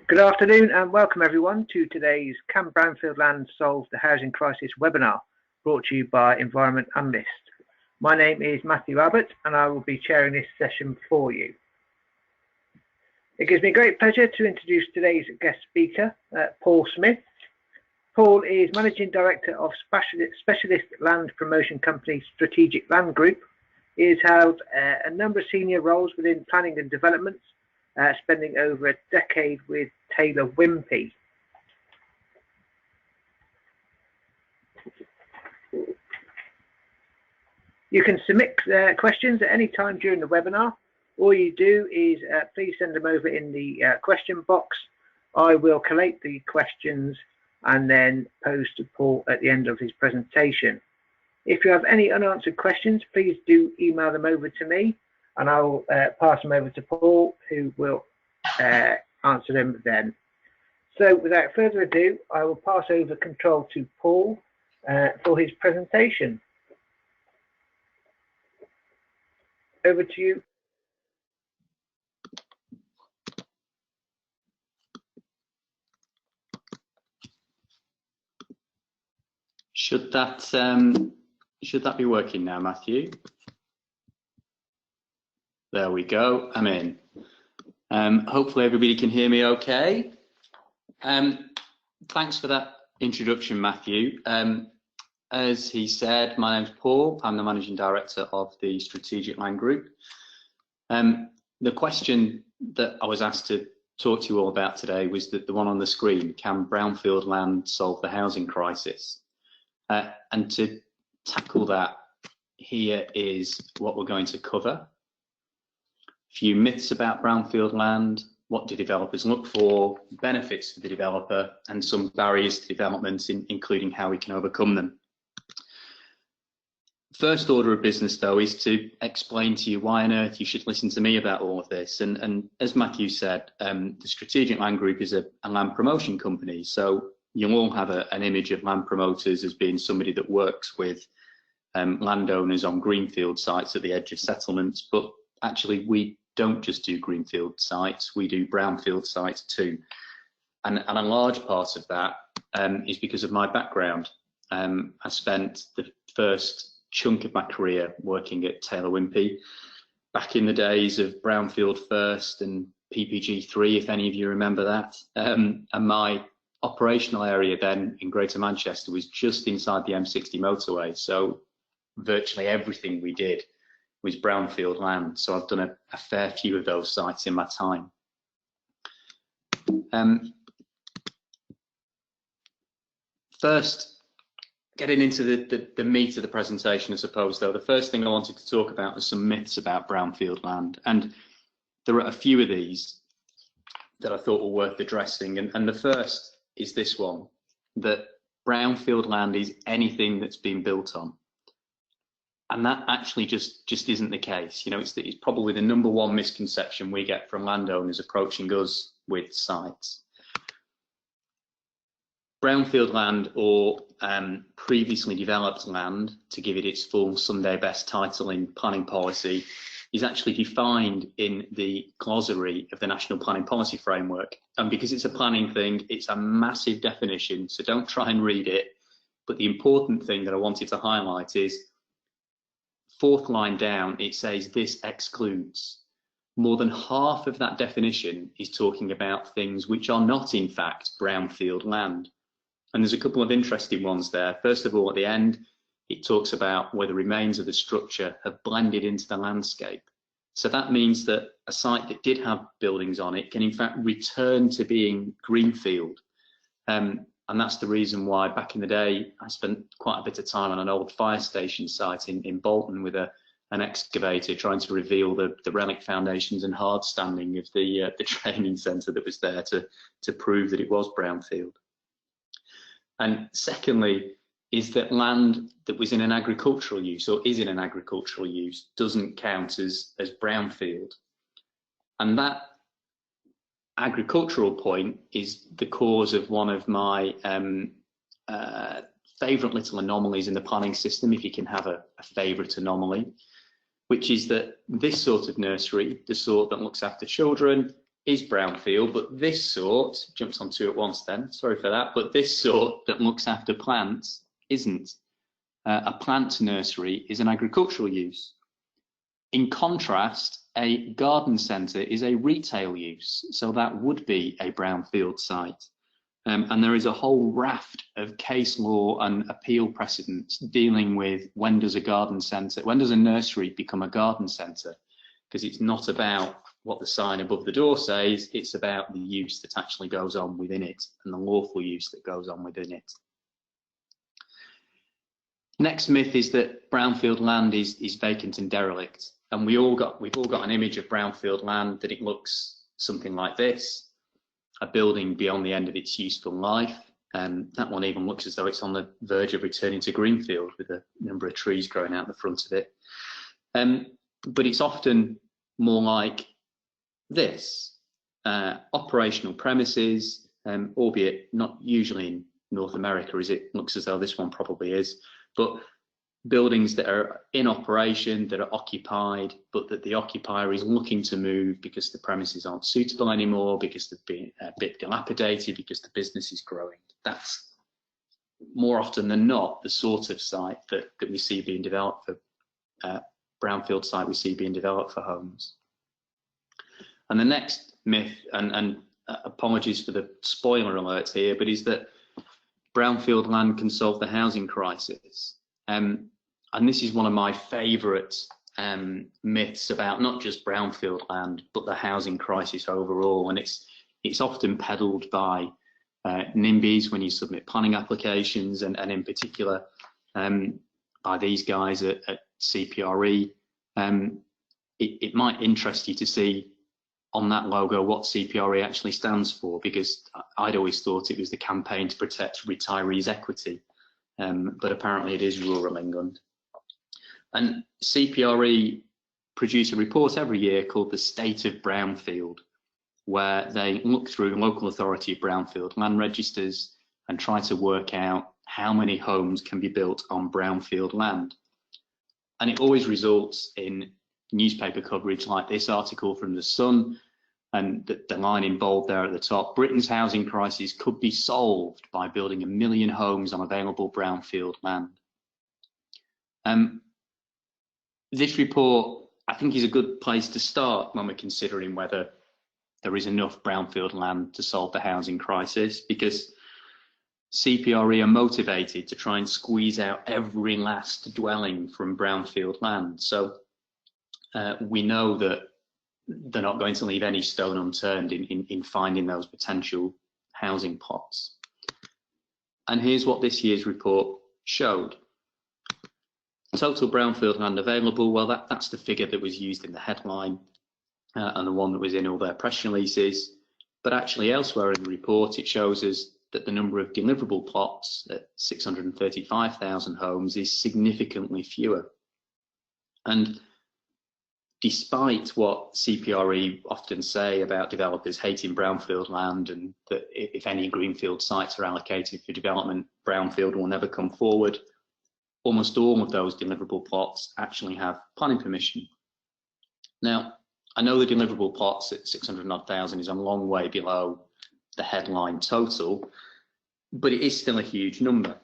Good afternoon and welcome everyone to today's Can Brownfield Land Solve the Housing Crisis webinar, brought to you by Environment Analyst. My name is Matthew Abbott and I will be chairing this session for you. It gives me great pleasure to introduce today's guest speaker, Paul Smith. Paul is Managing Director of Specialist Land Promotion Company Strategic Land Group. He has held a number of senior roles within planning and development, spending over a decade with Taylor Wimpey. You can submit questions at any time during the webinar. All you do is please send them over in the question box. I will collate the questions and then pose to Paul at the end of his presentation. If you have any unanswered questions, please do email them over to me and I will pass them over to Paul, who will answer them then. So without further ado, I will pass over control to Paul for his presentation. Over to you. Should that be working now, Matthew? There we go. I'm in. Hopefully everybody can hear me okay. Thanks for that introduction, Matthew. As he said, my name's Paul. I'm the Managing Director of the Strategic Land Group. The question that I was asked to talk to you all about today was the one on the screen: can brownfield land solve the housing crisis? And to tackle that, here is what we're going to cover. A few myths about brownfield land, what do developers look for, benefits for the developer, and some barriers to development, including how we can overcome them. First order of business, though, is to explain to you why on earth you should listen to me about all of this. And as Matthew said, the Strategic Land Group is a land promotion company, so you'll all have an image of land promoters as being somebody that works with landowners on greenfield sites at the edge of settlements, but actually we don't just do greenfield sites, we do brownfield sites too. And a large part of that is because of my background. I spent the first chunk of my career working at Taylor Wimpey back in the days of Brownfield First and PPG3, if any of you remember that. And my operational area then in Greater Manchester was just inside the M60 motorway, so virtually everything we did was brownfield land. So I've done a fair few of those sites in my time. First, getting into the meat of the presentation, I suppose, though, the first thing I wanted to talk about was some myths about brownfield land, and there are a few of these that I thought were worth addressing, and the first is this one, that brownfield land is anything that's been built on. And that actually just isn't the case. You know, it's probably the #1 misconception we get from landowners approaching us with sites. Brownfield land, or previously developed land, to give it its full Sunday best title in planning policy, is actually defined in the glossary of the National Planning Policy Framework. And because it's a planning thing, it's a massive definition, so don't try and read it. But the important thing that I wanted to highlight is, 4th line down, it says this excludes. More than half of that definition is talking about things which are not, in fact, brownfield land. And there's a couple of interesting ones there. First of all, at the end, it talks about where the remains of the structure have blended into the landscape. So that means that a site that did have buildings on it can in fact return to being greenfield. And that's the reason why back in the day, I spent quite a bit of time on an old fire station site in Bolton with an excavator trying to reveal the relic foundations and hard standing of the training centre that was there to prove that it was brownfield. And secondly, is that land that was in an agricultural use or is in an agricultural use doesn't count as brownfield. And that agricultural point is the cause of one of my favourite little anomalies in the planning system, if you can have a favourite anomaly, which is that this sort of nursery, the sort that looks after children, is brownfield, but this sort, jumped on two at once then, sorry for that, but this sort that looks after plants isn't. A plant nursery is an agricultural use. In contrast, a garden centre is a retail use, so that would be a brownfield site. And there is a whole raft of case law and appeal precedents dealing with when does a nursery become a garden centre? Because it's not about what the sign above the door says, it's about the use that actually goes on within it and the lawful use that goes on within it. Next myth is that brownfield land is vacant and derelict. And we've all got an image of brownfield land that it looks something like this. A building beyond the end of its useful life, and that one even looks as though it's on the verge of returning to greenfield with a number of trees growing out the front of it. But it's often more like this, operational premises, albeit not usually in North America as it looks as though this one probably is, but buildings that are in operation, that are occupied, but that the occupier is looking to move because the premises aren't suitable anymore, because they've been a bit dilapidated, because the business is growing. That's more often than not the sort of site that we see being developed for brownfield site we see being developed for homes. And the next myth, and apologies for the spoiler alert here, but is that brownfield land can solve the housing crisis. And this is one of my favourite myths about not just brownfield land, but the housing crisis overall. And it's often peddled by NIMBYs when you submit planning applications, and in particular by these guys at CPRE. It might interest you to see on that logo what CPRE actually stands for, because I'd always thought it was the Campaign to Protect Retirees' Equity. But apparently it is rural England. And CPRE produce a report every year called the State of Brownfield, where they look through local authority brownfield land registers and try to work out how many homes can be built on brownfield land. And it always results in newspaper coverage like this article from The Sun, and the line in bold there at the top: Britain's housing crisis could be solved by building 1 million homes on available brownfield land. This report, I think, is a good place to start when we're considering whether there is enough brownfield land to solve the housing crisis, because CPRE are motivated to try and squeeze out every last dwelling from brownfield land. So we know that they're not going to leave any stone unturned in finding those potential housing plots. And here's what this year's report showed. Total brownfield land available, well, that's the figure that was used in the headline and the one that was in all their press releases. But actually elsewhere in the report, it shows us that the number of deliverable plots at 635,000 homes is significantly fewer. And despite what CPRE often say about developers hating brownfield land, and that if any greenfield sites are allocated for development, brownfield will never come forward, almost all of those deliverable plots actually have planning permission. Now, I know the deliverable plots at 600,000 is a long way below the headline total, but it is still a huge number.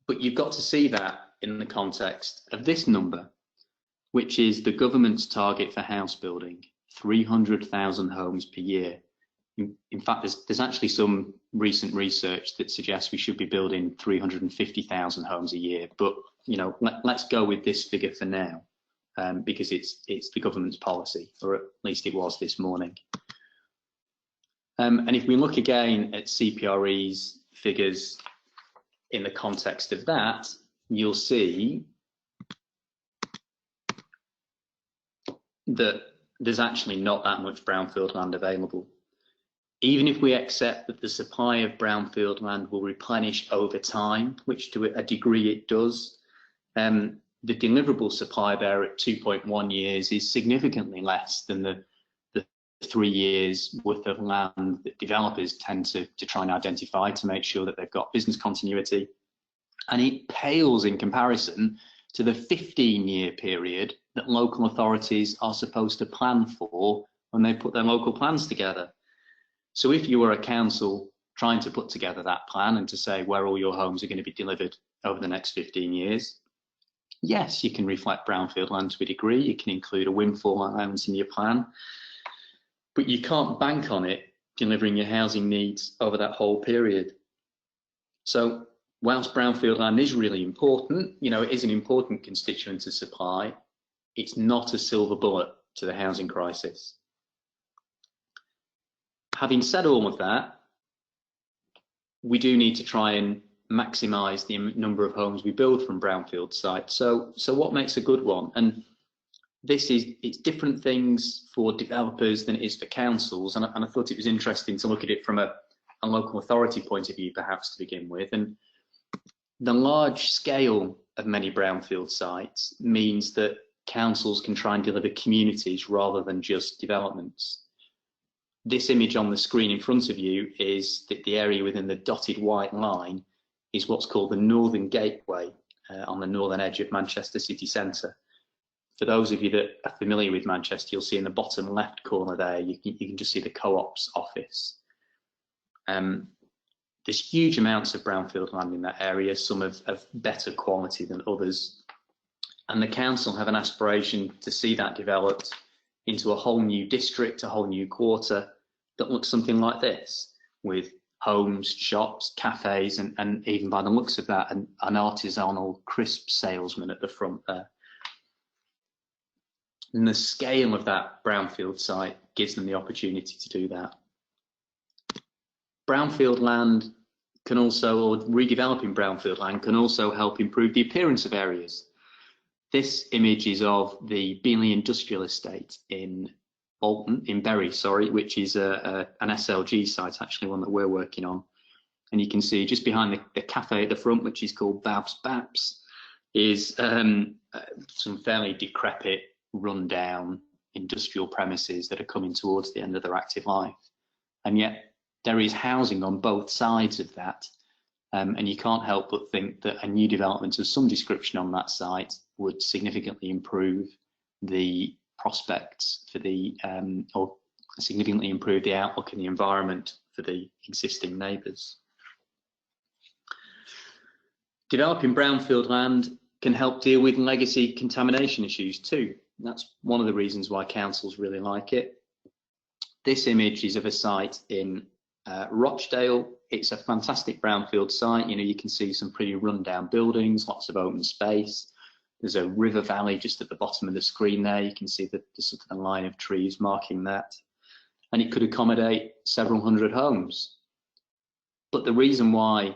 But you've got to see that in the context of this number, which is the government's target for house building, 300,000 homes per year. In fact, there's actually some recent research that suggests we should be building 350,000 homes a year. But let's go with this figure for now, because it's the government's policy, or at least it was this morning. And if we look again at CPRE's figures in the context of that, you'll see that there's actually not that much brownfield land available. Even if we accept that the supply of brownfield land will replenish over time, which to a degree it does, the deliverable supply there at 2.1 years is significantly less than the 3 years worth of land that developers tend to try and identify to make sure that they've got business continuity. And it pales in comparison to the 15-year period that local authorities are supposed to plan for when they put their local plans together. So if you were a council trying to put together that plan and to say where all your homes are going to be delivered over the next 15 years, yes, you can reflect brownfield land to a degree, you can include a windfall allowance in your plan, but you can't bank on it delivering your housing needs over that whole period. So whilst brownfield land is really important, you know, it is an important constituent to supply, it's not a silver bullet to the housing crisis. Having said all of that, we do need to try and maximise the number of homes we build from brownfield sites. So what makes a good one? And it's different things for developers than it is for councils. And I thought it was interesting to look at it from a local authority point of view, perhaps, to begin with. And the large scale of many brownfield sites means that councils can try and deliver communities rather than just developments. This image on the screen in front of you is that the area within the dotted white line is what's called the Northern Gateway on the northern edge of Manchester city centre. For those of you that are familiar with Manchester, you'll see in the bottom left corner there, you can just see the Co-op's office. There's huge amounts of brownfield land in that area, some of better quality than others. And the council have an aspiration to see that developed into a whole new district, a whole new quarter that looks something like this, with homes, shops, cafes, and even by the looks of that, an artisanal crisp salesman at the front there. And the scale of that brownfield site gives them the opportunity to do that. Brownfield land can also, or redeveloping brownfield land can also help improve the appearance of areas. This image is of the Beeley Industrial Estate in Bolton, in Bury, sorry, which is an SLG site, actually one that we're working on. And you can see just behind the cafe at the front, which is called Babs Baps, is some fairly decrepit, run-down industrial premises that are coming towards the end of their active life. And yet there is housing on both sides of that. And you can't help but think that a new development of some description on that site would significantly improve the prospects for the, or significantly improve the outlook in the environment for the existing neighbours. Developing brownfield land can help deal with legacy contamination issues too. That's one of the reasons why councils really like it. This image is of a site in Rochdale. It's a fantastic brownfield site. You know, you can see some pretty run-down buildings, lots of open space. There's a river valley just at the bottom of the screen there. You can see the sort of the line of trees marking that. And it could accommodate several hundred homes. But the reason why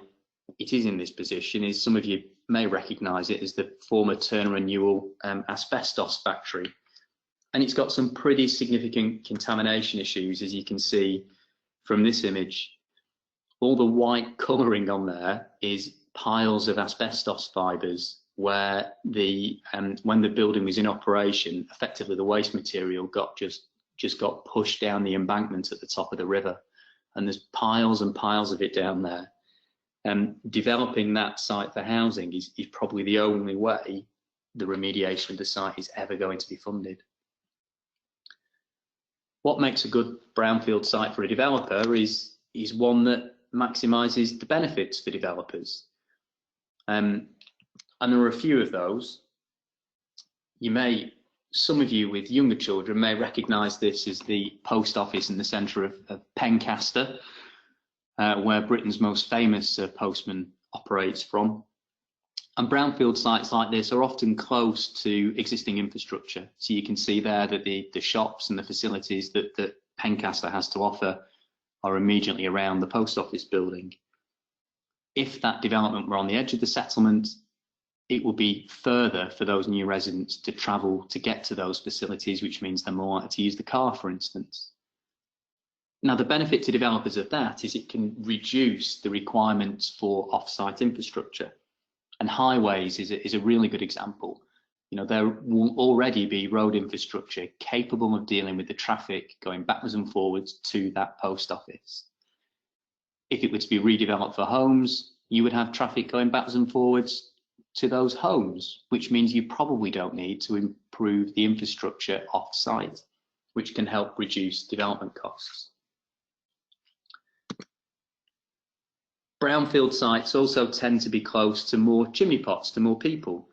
it is in this position is some of you may recognise it as the former Turner and Newell asbestos factory. And it's got some pretty significant contamination issues, as you can see from this image. All the white colouring on there is piles of asbestos fibres where when the building was in operation, effectively the waste material just got pushed down the embankment at the top of the river, and there's piles and piles of it down there. Developing that site for housing is probably the only way the remediation of the site is ever going to be funded. What makes a good brownfield site for a developer is one that maximises the benefits for developers. And there are a few of those. Some of you with younger children may recognise this as the post office in the centre of Pencaster, where Britain's most famous postman operates from. And brownfield sites like this are often close to existing infrastructure. So you can see there that the shops and the facilities that Pencaster has to offer are immediately around the post office building. If that development were on the edge of the settlement, it will be further for those new residents to travel to get to those facilities, which means they're more likely to use the car, for instance. Now, the benefit to developers of that is it can reduce the requirements for off-site infrastructure. And highways is a really good example. You know, there will already be road infrastructure capable of dealing with the traffic going backwards and forwards to that post office. If it were to be redeveloped for homes, you would have traffic going backwards and forwards to those homes, which means you probably don't need to improve the infrastructure off-site, which can help reduce development costs. Brownfield sites also tend to be close to more chimney pots, to more people.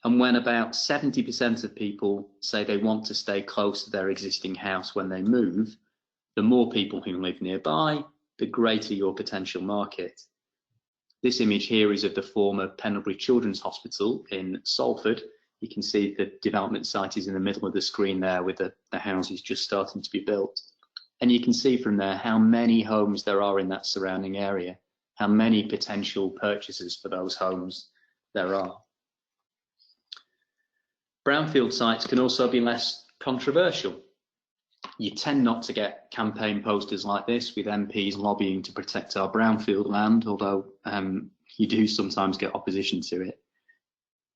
And when about 70% of people say they want to stay close to their existing house when they move, the more people who live nearby, the greater your potential market. This image here is of the former Pendlebury Children's Hospital in Salford. You can see the development site is in the middle of the screen there with the houses just starting to be built. And you can see from there how many homes there are in that surrounding area, how many potential purchasers for those homes there are. Brownfield sites can also be less controversial. You tend not to get campaign posters like this with MPs lobbying to protect our brownfield land, although you do sometimes get opposition to it.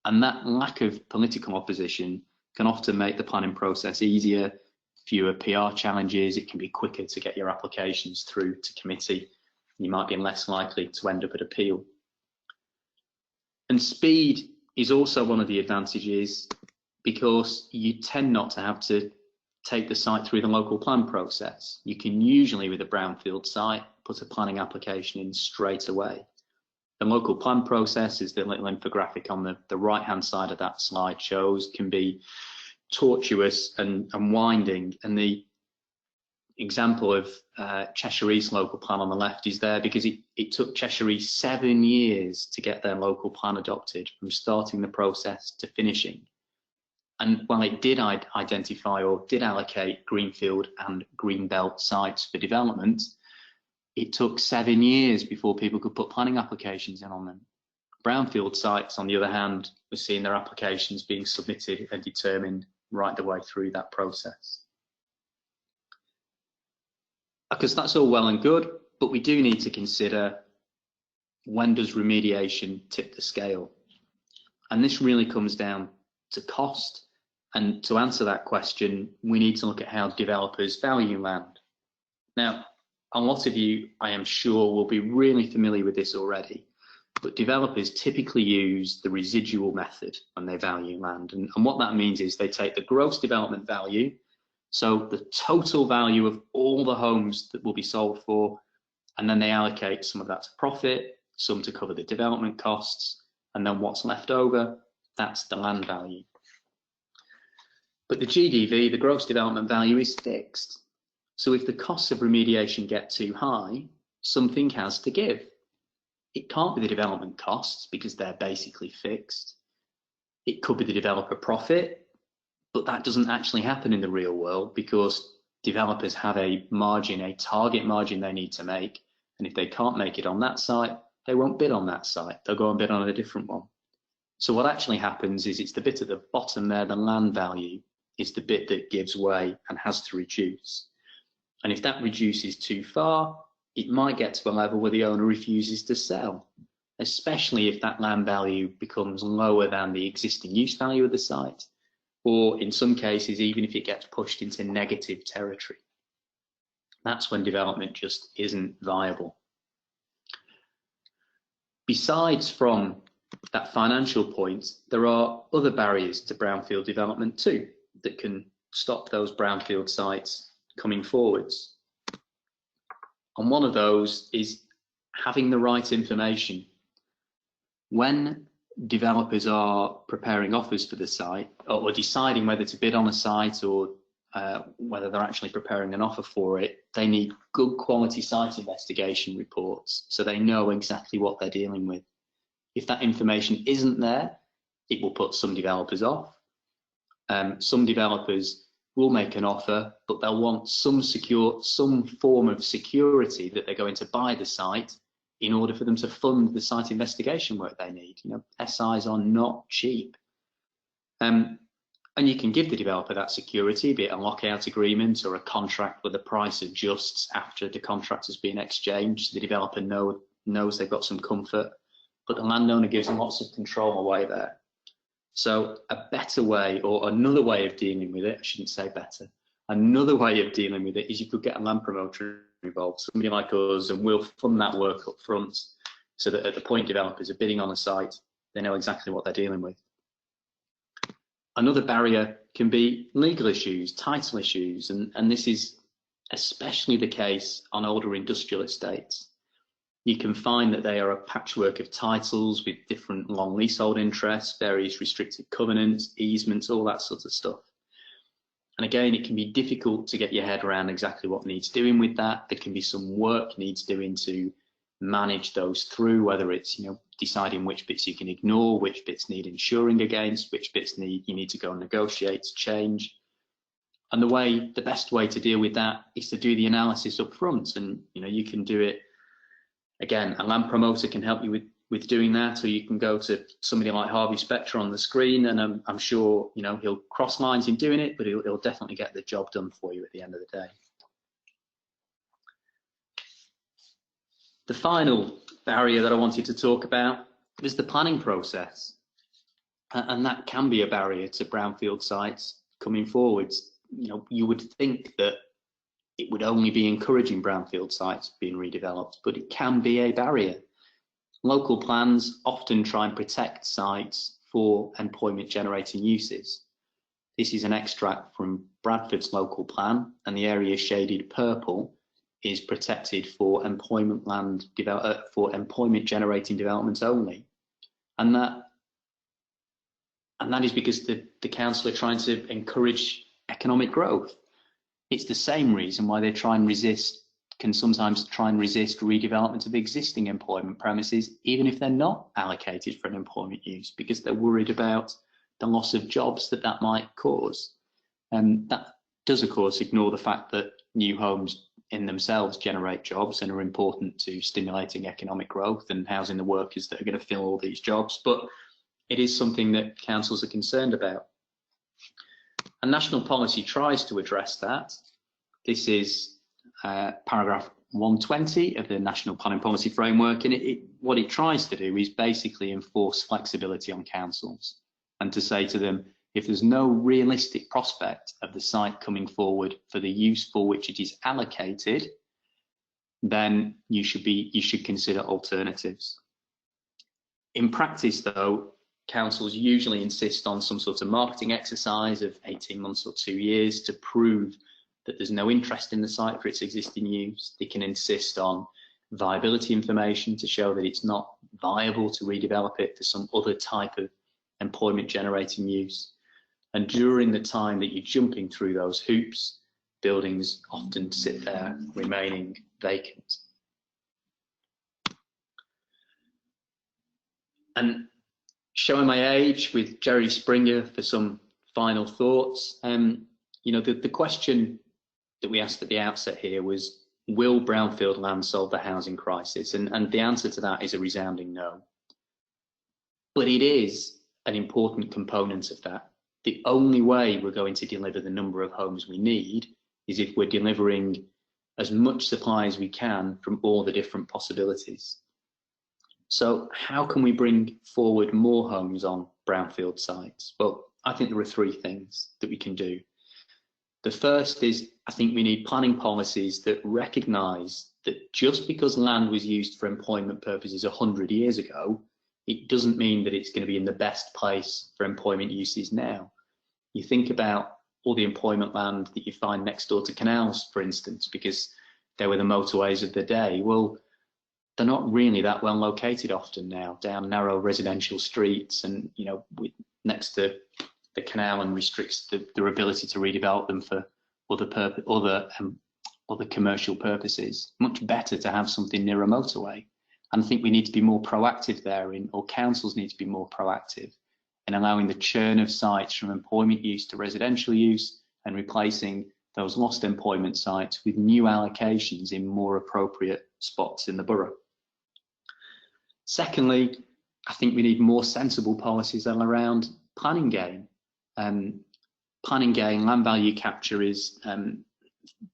And that lack of political opposition can often make the planning process easier, fewer PR challenges, it can be quicker to get your applications through to committee. You might be less likely to end up at appeal. And speed is also one of the advantages, because you tend not to have to take the site through the local plan process. You can usually, with a brownfield site, put a planning application in straight away. The local plan process, as the little infographic on the right-hand side of that slide shows, can be tortuous and winding. And the example of Cheshire East local plan on the left is there because it took Cheshire East 7 years to get their local plan adopted, from starting the process to finishing. And while it did identify or did allocate greenfield and greenbelt sites for development, it took 7 years before people could put planning applications in on them. Brownfield sites, on the other hand, were seeing their applications being submitted and determined right the way through that process. Because that's all well and good, but we do need to consider, when does remediation tip the scale? And this really comes down to cost. And to answer that question, we need to look at how developers value land. Now, a lot of you, I am sure, will be really familiar with this already, but developers typically use the residual method when they value land. And what that means is they take the gross development value, so the total value of all the homes that will be sold for, and then they allocate some of that to profit, some to cover the development costs, and then what's left over, that's the land value. But the GDV, the gross development value, is fixed. So if the costs of remediation get too high, something has to give. It can't be the development costs because they're basically fixed. It could be the developer profit, but that doesn't actually happen in the real world because developers have a margin, a target margin they need to make. And if they can't make it on that site, they won't bid on that site. They'll go and bid on a different one. So what actually happens is it's the bit at the bottom there, the land value, is the bit that gives way and has to reduce. And if that reduces too far, it might get to a level where the owner refuses to sell, especially if that land value becomes lower than the existing use value of the site, or in some cases, even if it gets pushed into negative territory. That's when development just isn't viable. Besides from that financial point, there are other barriers to brownfield development too that can stop those brownfield sites coming forwards. And one of those is having the right information. When developers are preparing offers for the site, or deciding whether to bid on a site, or whether they're actually preparing an offer for it, they need good quality site investigation reports so they know exactly what they're dealing with. If that information isn't there, it will put some developers off. Some developers will make an offer, but they'll want some form of security that they're going to buy the site in order for them to fund the site investigation work they need. You know, SIs are not cheap. And you can give the developer that security, be it a lockout agreement or a contract where the price adjusts after the contract has been exchanged. The developer knows they've got some comfort, but the landowner gives them lots of control away there. So a better way, or another way of dealing with it, I shouldn't say better, another way of dealing with it is you could get a land promoter involved, somebody like us, and we'll fund that work up front so that at the point developers are bidding on a site, they know exactly what they're dealing with. Another barrier can be legal issues, title issues, and this is especially the case on older industrial estates. You can find that they are a patchwork of titles with different long leasehold interests, various restricted covenants, easements, all that sort of stuff. And again, it can be difficult to get your head around exactly what needs doing with that. There can be some work needs doing to manage those through, whether it's deciding which bits you can ignore, which bits need insuring against, which bits you need to go and negotiate to change. And the best way to deal with that is to do the analysis up front. And you can do it, again, a land promoter can help you with doing that, or you can go to somebody like Harvey Specter on the screen, and I'm sure he'll cross lines in doing it, but he'll definitely get the job done for you at the end of the day. The final barrier that I wanted to talk about was the planning process, and that can be a barrier to brownfield sites coming forwards. You would think that it would only be encouraging brownfield sites being redeveloped, but it can be a barrier. Local plans often try and protect sites for employment generating uses. This is an extract from Bradford's local plan, and the area shaded purple is protected for employment generating developments only. And that is because the council are trying to encourage economic growth. It's the same reason why they can sometimes try and resist redevelopment of existing employment premises, even if they're not allocated for an employment use, because they're worried about the loss of jobs that might cause. And that does, of course, ignore the fact that new homes in themselves generate jobs and are important to stimulating economic growth and housing the workers that are going to fill all these jobs. But it is something that councils are concerned about. And national policy tries to address that. This is paragraph 120 of the National Planning Policy Framework, and what it tries to do is basically enforce flexibility on councils and to say to them, if there's no realistic prospect of the site coming forward for the use for which it is allocated, then you should consider alternatives. In practice, though, councils usually insist on some sort of marketing exercise of 18 months or 2 years to prove that there's no interest in the site for its existing use. They can insist on viability information to show that it's not viable to redevelop it for some other type of employment generating use. And during the time that you're jumping through those hoops, buildings often sit there remaining vacant. And showing my age with Jerry Springer for some final thoughts, the question that we asked at the outset here was, will brownfield land solve the housing crisis? And the answer to that is a resounding no. But it is an important component of that. The only way we're going to deliver the number of homes we need is if we're delivering as much supply as we can from all the different possibilities. So how can we bring forward more homes on brownfield sites? Well, I think there are 3 things that we can do. The first is, I think we need planning policies that recognise that just because land was used for employment purposes 100 years ago, it doesn't mean that it's going to be in the best place for employment uses now. You think about all the employment land that you find next door to canals, for instance, because they were the motorways of the day. Well, they're not really that well located often now, down narrow residential streets and, next to the canal, and restricts their ability to redevelop them for other commercial purposes. Much better to have something near a motorway. And I think we need to be more proactive there, or councils need to be more proactive in allowing the churn of sites from employment use to residential use and replacing those lost employment sites with new allocations in more appropriate spots in the borough. Secondly, I think we need more sensible policies around planning gain. Planning gain, land value capture is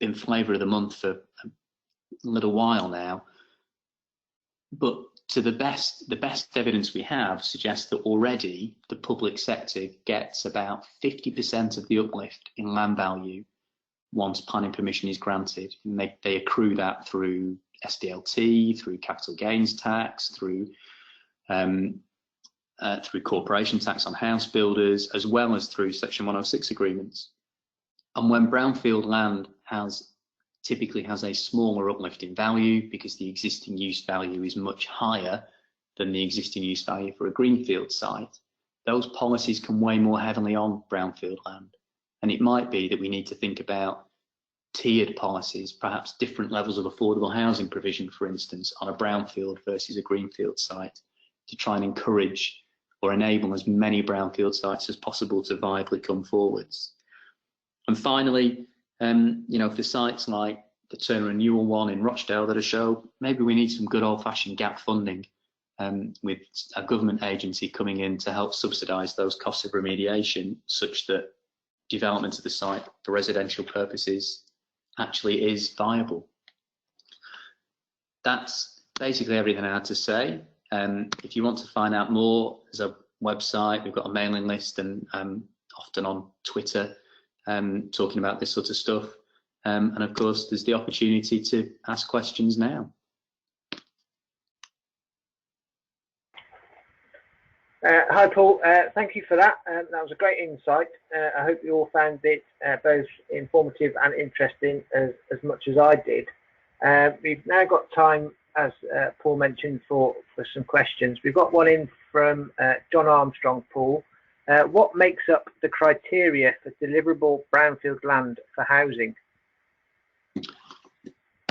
been flavour of the month for a little while now, but to the best evidence we have suggests that already the public sector gets about 50% of the uplift in land value once planning permission is granted. And they accrue that through SDLT, through capital gains tax, through through corporation tax on house builders, as well as through Section 106 agreements. And when brownfield land typically has a smaller uplift in value because the existing use value is much higher than the existing use value for a greenfield site, those policies can weigh more heavily on brownfield land. And it might be that we need to think about tiered policies, perhaps different levels of affordable housing provision, for instance, on a brownfield versus a greenfield site, to try and encourage or enable as many brownfield sites as possible to viably come forwards. And finally, for sites like the Turner and Newell one in Rochdale that I show, maybe we need some good old-fashioned gap funding, with a government agency coming in to help subsidise those costs of remediation, such that development of the site for residential purposes actually is viable. That's basically everything I had to say. If you want to find out more, there's a website, we've got a mailing list, and often on Twitter talking about this sort of stuff. And of course, there's the opportunity to ask questions now. Hi Paul, thank you for that. That was a great insight. I hope you all found it both informative and interesting as much as I did. We've now got time, as Paul mentioned, for some questions. We've got one in from John Armstrong. Paul, what makes up the criteria for deliverable brownfield land for housing?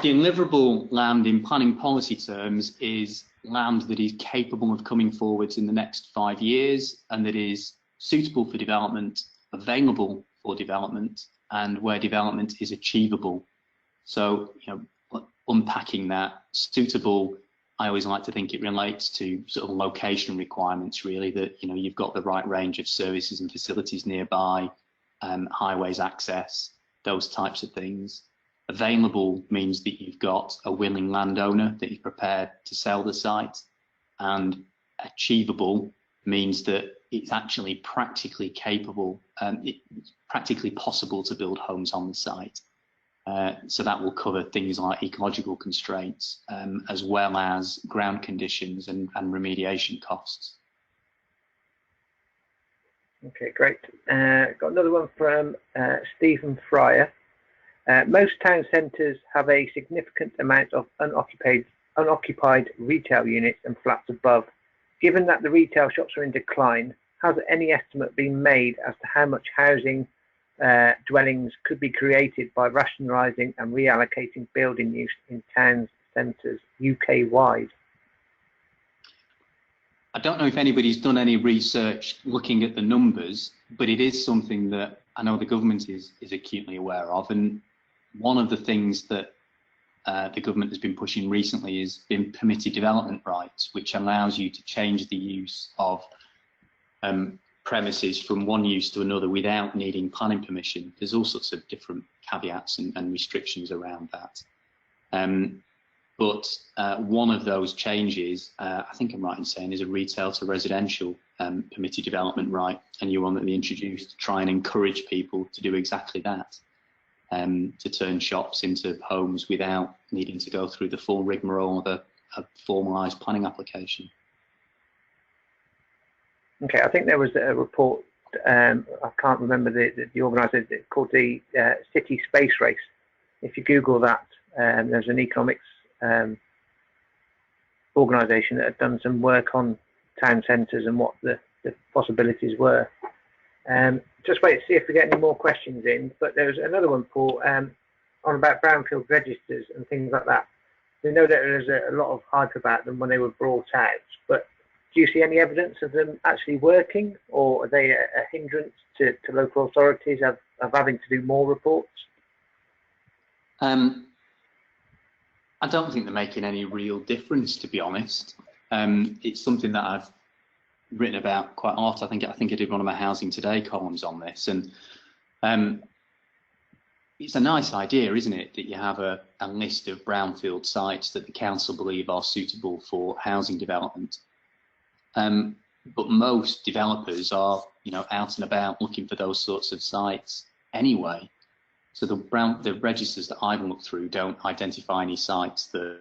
Deliverable land in planning policy terms is land that is capable of coming forwards in the next 5 years and that is suitable for development, available for development, and where development is achievable. So, unpacking that, suitable, I always like to think it relates to sort of location requirements, really, that you've got the right range of services and facilities nearby, highways access, those types of things. Available means that you've got a willing landowner that is prepared to sell the site, and achievable means that it's actually practically capable, it's practically possible to build homes on the site. So that will cover things like ecological constraints, as well as ground conditions and remediation costs. Okay, great. Got another one from Stephen Fryer. Most town centres have a significant amount of unoccupied retail units and flats above. Given that the retail shops are in decline, has any estimate been made as to how much housing dwellings could be created by rationalising and reallocating building use in town centres UK-wide? I don't know if anybody's done any research looking at the numbers, but it is something that I know the government is acutely aware of. And one of the things that the government has been pushing recently has been permitted development rights, which allows you to change the use of premises from one use to another without needing planning permission. There's all sorts of different caveats and restrictions around that. But one of those changes, I think I'm right in saying, is a retail to residential permitted development right, and you want to be introduced to try and encourage people to do exactly that, to turn shops into homes without needing to go through the full rigmarole of a formalised planning application. Okay, I think there was a report, I can't remember the organiser, called the City Space Race. If you Google that, there's an economics organisation that had done some work on town centres and what the possibilities were. Just wait to see if we get any more questions in, but there's another one, Paul, on about brownfield registers and things like that. We know that there's a lot of hype about them when they were brought out, but do you see any evidence of them actually working, or are they a hindrance to local authorities of having to do more reports? I don't think they're making any real difference, to be honest. It's something that I've written about quite a lot. I think I did one of my Housing Today columns on this, and it's a nice idea, isn't it, that you have a list of brownfield sites that the council believe are suitable for housing development. But most developers are, out and about looking for those sorts of sites anyway. So the registers that I've looked through don't identify any sites that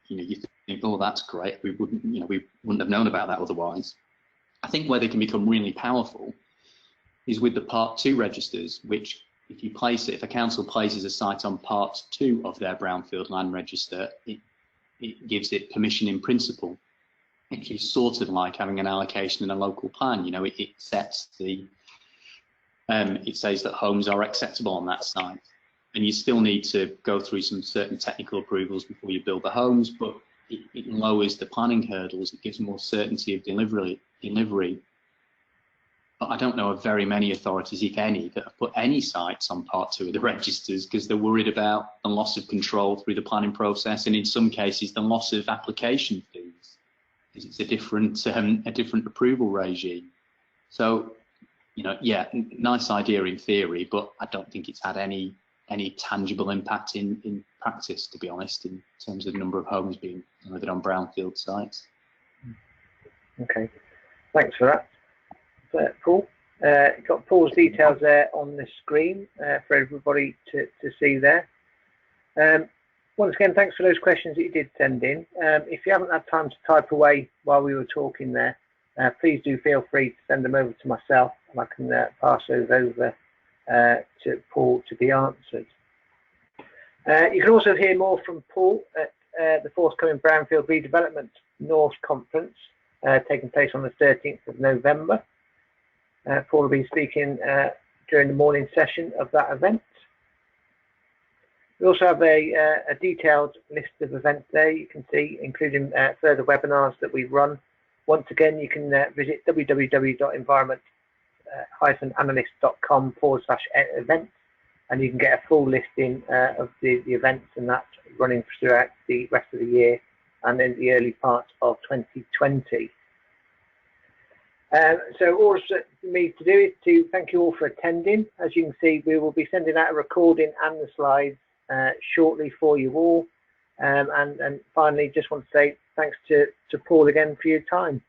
you think, oh, that's great. We wouldn't have known about that otherwise. I think where they can become really powerful is with the Part 2 registers, which if a council places a site on Part 2 of their Brownfield land register, it gives it permission in principle. It's sort of like having an allocation in a local plan. It sets it says that homes are acceptable on that site, and you still need to go through some certain technical approvals before you build the homes, but it lowers the planning hurdles. It gives more certainty of delivery. But I don't know of very many authorities, if any, that have put any sites on Part 2 of the registers because they're worried about the loss of control through the planning process, and in some cases the loss of application fees, because it's a different approval regime. So, yeah, nice idea in theory, but I don't think it's had any tangible impact in practice, to be honest, in terms of the number of homes being delivered on brownfield sites. Okay, thanks for that. Paul, got Paul's details there on the screen for everybody to see there. Once again, thanks for those questions that you did send in. If you haven't had time to type away while we were talking there, please do feel free to send them over to myself, and I can pass those over to Paul to be answered. You can also hear more from Paul at the forthcoming Brownfield Redevelopment North Conference taking place on the 13th of November. Paul will be speaking during the morning session of that event. We also have a detailed list of events there you can see, including further webinars that we run. Once again, you can visit www.environmentanalyst.com/events, and you can get a full listing of the events and that running throughout the rest of the year and in the early part of 2020. So all for me to do is to thank you all for attending. As you can see, we will be sending out a recording and the slides shortly for you all. And finally, just want to say thanks to Paul again for your time.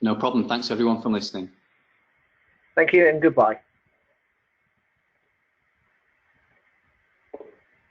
No problem. Thanks everyone for listening. Thank you and goodbye.